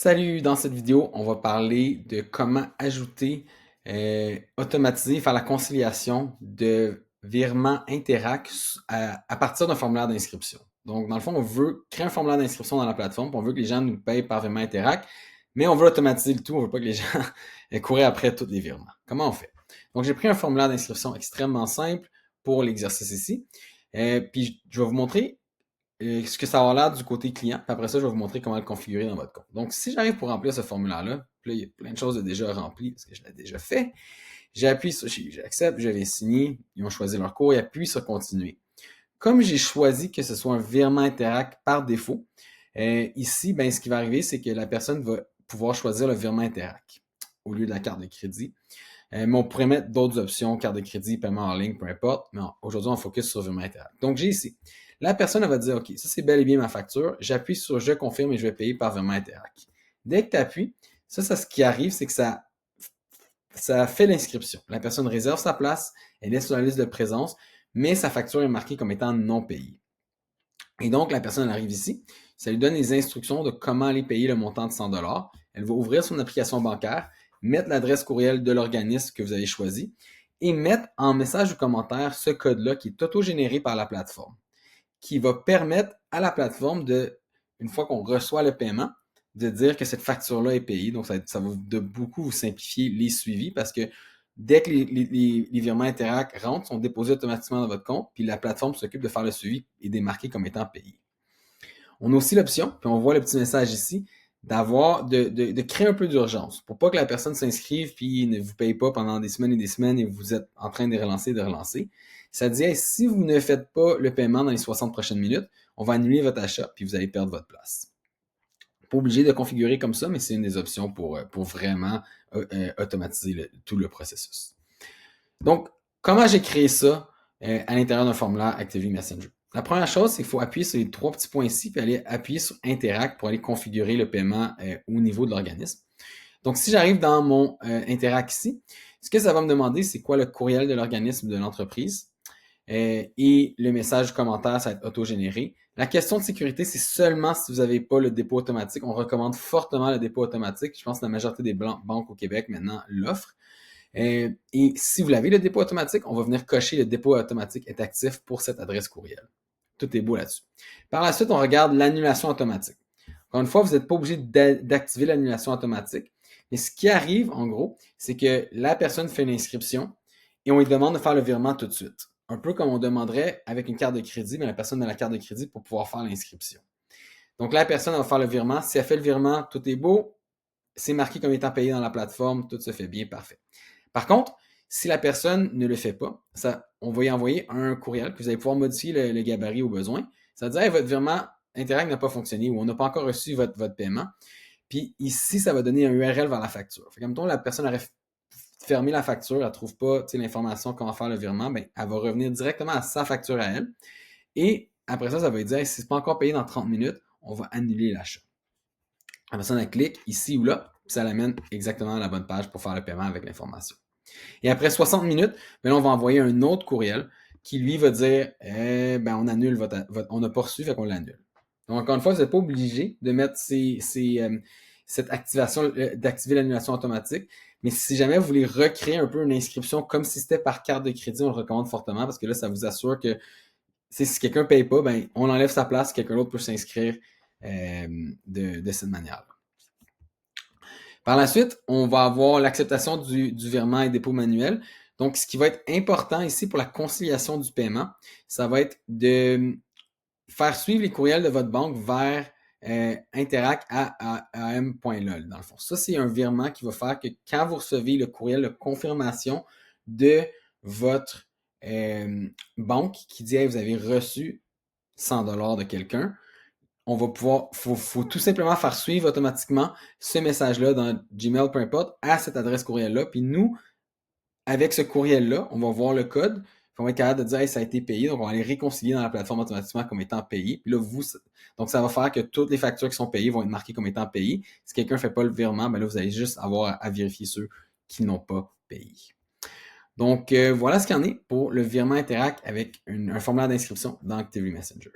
Salut, dans cette vidéo, on va parler de comment ajouter, automatiser, faire la conciliation de virements Interac à partir d'un formulaire d'inscription. Donc, dans le fond, on veut créer un formulaire d'inscription dans la plateforme, puis on veut que les gens nous payent par virement Interac, mais on veut automatiser le tout, on veut pas que les gens courent après tous les virements. Comment on fait? Donc, j'ai pris un formulaire d'inscription extrêmement simple pour l'exercice ici, puis je vais vous montrer ce que ça va l'air du côté client. Puis après ça, je vais vous montrer comment le configurer dans votre compte. Donc, si j'arrive pour remplir ce formulaire-là, puis là, il y a plein de choses de déjà remplies parce que je l'ai déjà fait. J'appuie sur j'accepte, je vais signer, ils ont choisi leur cours, ils appuient sur continuer. Comme j'ai choisi que ce soit un virement Interac par défaut, ici, ben, ce qui va arriver, c'est que la personne va pouvoir choisir le virement Interac au lieu de la carte de crédit. Mais on pourrait mettre d'autres options, carte de crédit, paiement en ligne, peu importe. Mais aujourd'hui, on focus sur virement Interac. Donc, j'ai ici. La personne elle va dire, OK, ça c'est bel et bien ma facture. J'appuie sur je confirme et je vais payer par virement Interac. Dès que tu appuies, ça, ce qui arrive, c'est que ça fait l'inscription. La personne réserve sa place, elle est sur la liste de présence, mais sa facture est marquée comme étant non payée. Et donc, la personne arrive ici, ça lui donne les instructions de comment aller payer le montant de 100 $. Elle va ouvrir son application bancaire, mettre l'adresse courriel de l'organisme que vous avez choisi et mettre en message ou commentaire ce code-là qui est auto-généré par la plateforme, qui va permettre à la plateforme de, une fois qu'on reçoit le paiement, de dire que cette facture-là est payée. Donc, ça va de beaucoup vous simplifier les suivis parce que dès que les virements Interac rentrent, sont déposés automatiquement dans votre compte, puis la plateforme s'occupe de faire le suivi et démarquer comme étant payé. On a aussi l'option, puis on voit le petit message ici, de créer un peu d'urgence pour pas que la personne s'inscrive puis ne vous paye pas pendant des semaines et des semaines et vous êtes en train de relancer et de relancer. Ça dit, hey, si vous ne faites pas le paiement dans les 60 prochaines minutes, on va annuler votre achat puis vous allez perdre votre place. Pas obligé de configurer comme ça, mais c'est une des options pour vraiment automatiser tout le processus. Donc, comment j'ai créé ça à l'intérieur d'un formulaire Activity Messenger? La première chose, c'est qu'il faut appuyer sur les trois petits points ici, puis aller appuyer sur Interact pour aller configurer le paiement au niveau de l'organisme. Donc, si j'arrive dans mon Interact ici, ce que ça va me demander, c'est quoi le courriel de l'organisme de l'entreprise. Et le message commentaire, ça va être auto-généré. La question de sécurité, c'est seulement si vous n'avez pas le dépôt automatique. On recommande fortement le dépôt automatique. Je pense que la majorité des banques au Québec maintenant l'offrent. Et si vous l'avez, le dépôt automatique, on va venir cocher le dépôt automatique est actif pour cette adresse courriel. Tout est beau là-dessus. Par la suite, on regarde l'annulation automatique. Encore une fois, vous n'êtes pas obligé d'activer l'annulation automatique. Mais ce qui arrive, en gros, c'est que la personne fait une inscription et on lui demande de faire le virement tout de suite. Un peu comme on demanderait avec une carte de crédit, mais la personne a la carte de crédit pour pouvoir faire l'inscription. Donc la personne va faire le virement. Si elle fait le virement, tout est beau. C'est marqué comme étant payé dans la plateforme. Tout se fait bien, parfait. Par contre, si la personne ne le fait pas, on va y envoyer un courriel que vous allez pouvoir modifier le gabarit au besoin. Ça veut dire, hey, votre virement Interact n'a pas fonctionné ou on n'a pas encore reçu votre paiement. Puis ici, ça va donner un URL vers la facture. Fait comme toi, la personne aurait fermé la facture, elle ne trouve pas l'information comment faire le virement, ben, elle va revenir directement à sa facture à elle. Et après ça, ça va lui dire, hey, si ce n'est pas encore payé dans 30 minutes, on va annuler l'achat. La personne, elle clique ici ou là, puis ça l'amène exactement à la bonne page pour faire le paiement avec l'information. Et après 60 minutes, ben là, on va envoyer un autre courriel qui, lui, va dire ben, on annule on n'a pas reçu, fait qu'on l'annule. Donc, encore une fois, vous n'êtes pas obligé de mettre cette activation, d'activer l'annulation automatique. Mais si jamais vous voulez recréer un peu une inscription comme si c'était par carte de crédit, on le recommande fortement parce que là, ça vous assure que si quelqu'un ne paye pas, ben, on enlève sa place, quelqu'un d'autre peut s'inscrire de cette manière-là. Par la suite, on va avoir l'acceptation du virement et dépôt manuel. Donc, ce qui va être important ici pour la conciliation du paiement, ça va être de faire suivre les courriels de votre banque vers Interact à am.lol, dans le fond. Ça, c'est un virement qui va faire que quand vous recevez le courriel de confirmation de votre banque qui dit hey, vous avez reçu 100 $ de quelqu'un, on va pouvoir, faut tout simplement faire suivre automatiquement ce message-là dans Gmail, peu importe, à cette adresse courriel-là. Puis nous, avec ce courriel-là, on va voir le code, puis on va être capable de dire hey, ça a été payé, donc on va aller réconcilier dans la plateforme automatiquement comme étant payé. Puis là, donc ça va faire que toutes les factures qui sont payées vont être marquées comme étant payées. Si quelqu'un ne fait pas le virement, ben là, vous allez juste avoir à vérifier ceux qui n'ont pas payé. Donc voilà ce qu'il y en est pour le virement Interact avec un formulaire d'inscription dans Activity Messenger.